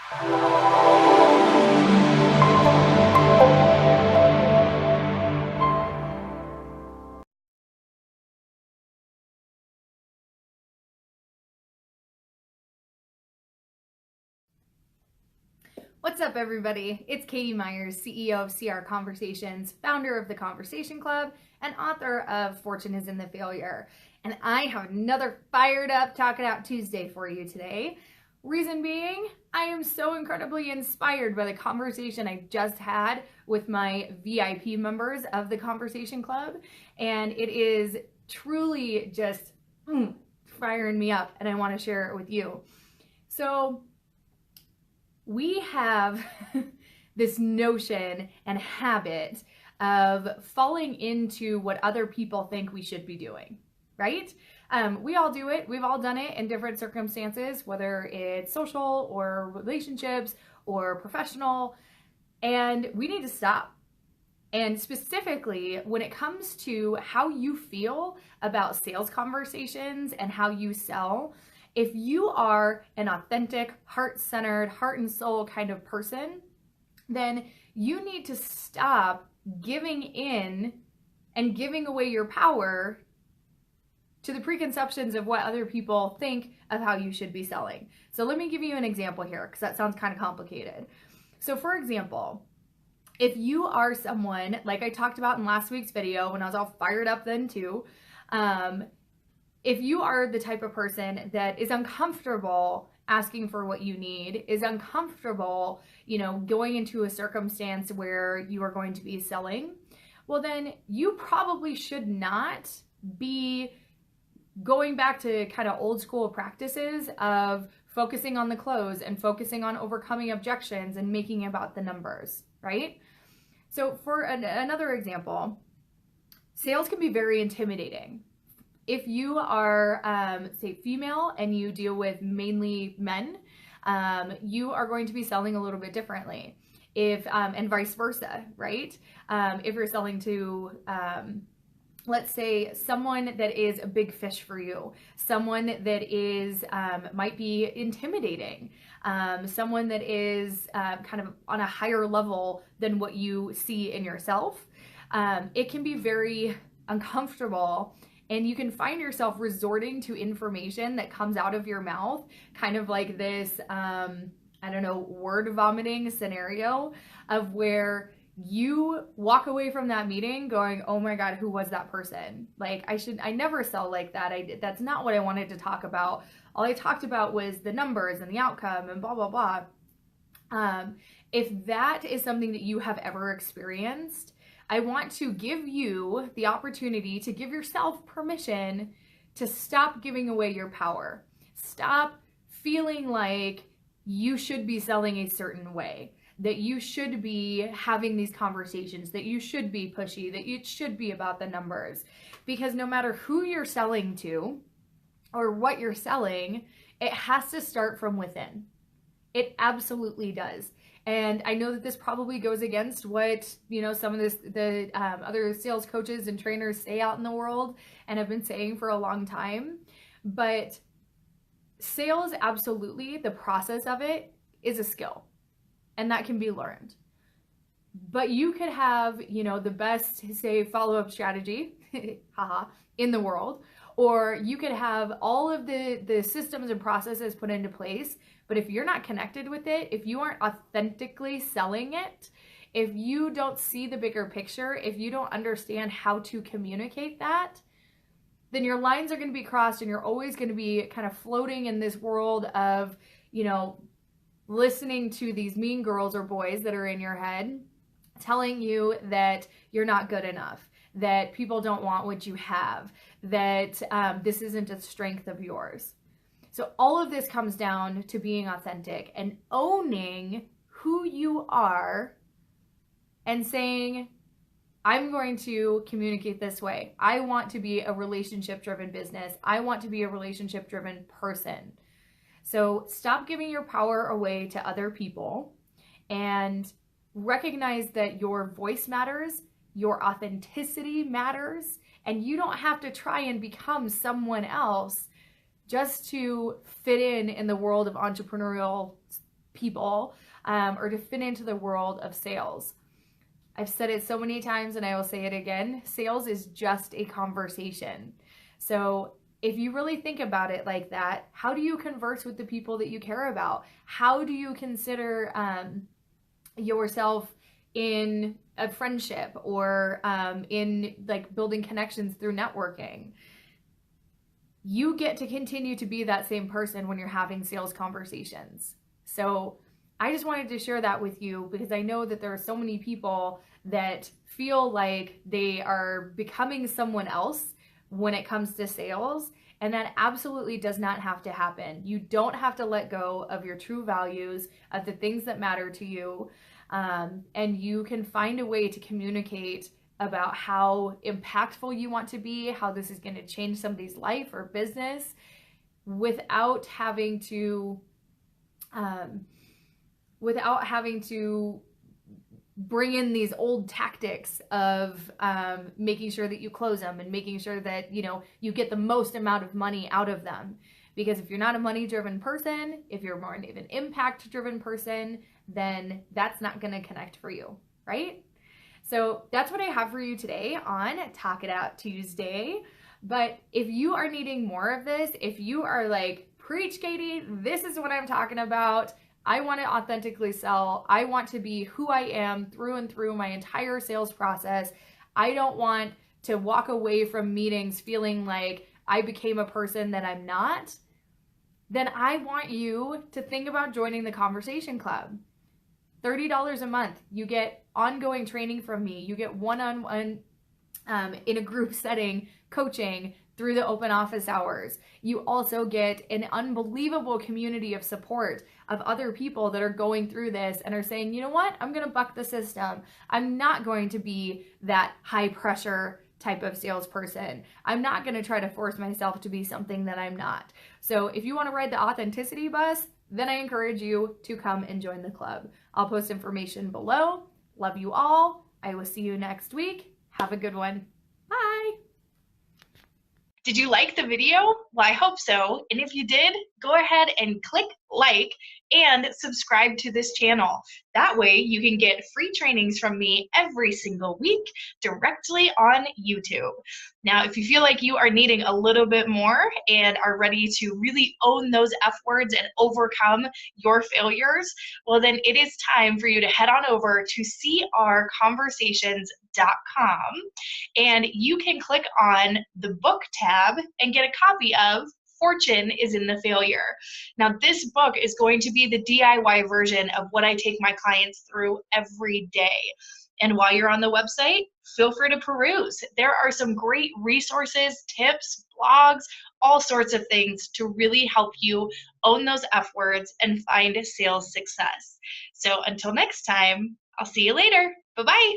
What's up, everybody? It's Katie Myers, CEO of CR Conversations, founder of the Conversation Club, and author of Fortune is in the Failure. And I have another fired up Talk It Out Tuesday for you today. Reason being, I am so incredibly inspired by the conversation I just had with my VIP members of the Conversation Club. And it is truly just firing me up, and I want to share it with you. So, we have this notion and habit of falling into what other people think we should be doing, right? We all do it. We've all done it in different circumstances, whether it's social or relationships or professional, and we need to stop. And specifically, when it comes to how you feel about sales conversations and how you sell, if you are an authentic, heart-centered, heart and soul kind of person, then you need to stop giving in and giving away your power to the preconceptions of what other people think of how you should be selling. So let me give you an example here, because that sounds kind of complicated. So for example, if you are someone, like I talked about in last week's video when I was all fired up then too, if you are the type of person that is uncomfortable asking for what you need, is uncomfortable, going into a circumstance where you are going to be selling, well, then you probably should not be going back to kind of old school practices of focusing on the close and focusing on overcoming objections and making about the numbers, right? So for another example, sales can be very intimidating. If you are, say, female and you deal with mainly men, you are going to be selling a little bit differently. And vice versa, right? If you're selling to, let's say, someone that is a big fish for you, someone that is might be intimidating, someone that is kind of on a higher level than what you see in yourself, it can be very uncomfortable. And you can find yourself resorting to information that comes out of your mouth, kind of like this, word vomiting scenario of where you walk away from that meeting going, oh my God, who was that person? Like, I never sell like that. That's not what I wanted to talk about. All I talked about was the numbers and the outcome and blah, blah, blah. If that is something that you have ever experienced, I want to give you the opportunity to give yourself permission to stop giving away your power. Stop feeling like you should be selling a certain way, that you should be having these conversations, that you should be pushy, that it should be about the numbers. Because no matter who you're selling to or what you're selling, it has to start from within. It absolutely does. And I know that this probably goes against what, some of the other sales coaches and trainers say out in the world and have been saying for a long time. But sales, absolutely, the process of it is a skill, and that can be learned. But you could have, the best, say, follow-up strategy, in the world, or you could have all of the systems and processes put into place, but if you're not connected with it, if you aren't authentically selling it, if you don't see the bigger picture, if you don't understand how to communicate that, then your lines are going to be crossed and you're always going to be kind of floating in this world of, listening to these mean girls or boys that are in your head telling you that you're not good enough, that people don't want what you have, that this isn't a strength of yours. So all of this comes down to being authentic and owning who you are and saying, I'm going to communicate this way. I want to be a relationship-driven business. I want to be a relationship-driven person. So stop giving your power away to other people and recognize that your voice matters, your authenticity matters, and you don't have to try and become someone else just to fit in the world of entrepreneurial people or to fit into the world of sales. I've said it so many times and I will say it again. Sales is just a conversation. So if you really think about it like that, how do you converse with the people that you care about? How do you consider yourself in a friendship or in like building connections through networking? You get to continue to be that same person when you're having sales conversations. So I just wanted to share that with you because I know that there are so many people that feel like they are becoming someone else when it comes to sales, and that absolutely does not have to happen. You don't have to let go of your true values, of the things that matter to you, and you can find a way to communicate about how impactful you want to be, how this is going to change somebody's life or business without having to bring in these old tactics of making sure that you close them and making sure that you get the most amount of money out of them. Because if you're not a money-driven person, if you're more of an impact-driven person, then that's not going to connect for you, right? So that's what I have for you today on Talk It Out Tuesday. But if you are needing more of this, if you are like, preach, Katie, this is what I'm talking about. I want to authentically sell. I want to be who I am through and through my entire sales process. I don't want to walk away from meetings feeling like I became a person that I'm not. Then I want you to think about joining the Conversation Club. $30 a month. You get ongoing training from me. You get one-on-one in a group setting coaching through the open office hours. You also get an unbelievable community of support of other people that are going through this and are saying, you know what, I'm going to buck the system. I'm not going to be that high pressure type of salesperson. I'm not going to try to force myself to be something that I'm not. So if you want to ride the authenticity bus, then I encourage you to come and join the club. I'll post information below. Love you all. I will see you next week. Have a good one. Bye. Did you like the video? Well, I hope so. And if you did, go ahead and click like and subscribe to this channel. That way you can get free trainings from me every single week directly on YouTube. Now, if you feel like you are needing a little bit more and are ready to really own those F words and overcome your failures, well, then it is time for you to head on over to crconversations.com and you can click on the book tab and get a copy of Fortune is in the Failure. Now, this book is going to be the DIY version of what I take my clients through every day. And while you're on the website, feel free to peruse. There are some great resources, tips, blogs, all sorts of things to really help you own those F words and find sales success. So until next time, I'll see you later. Bye-bye.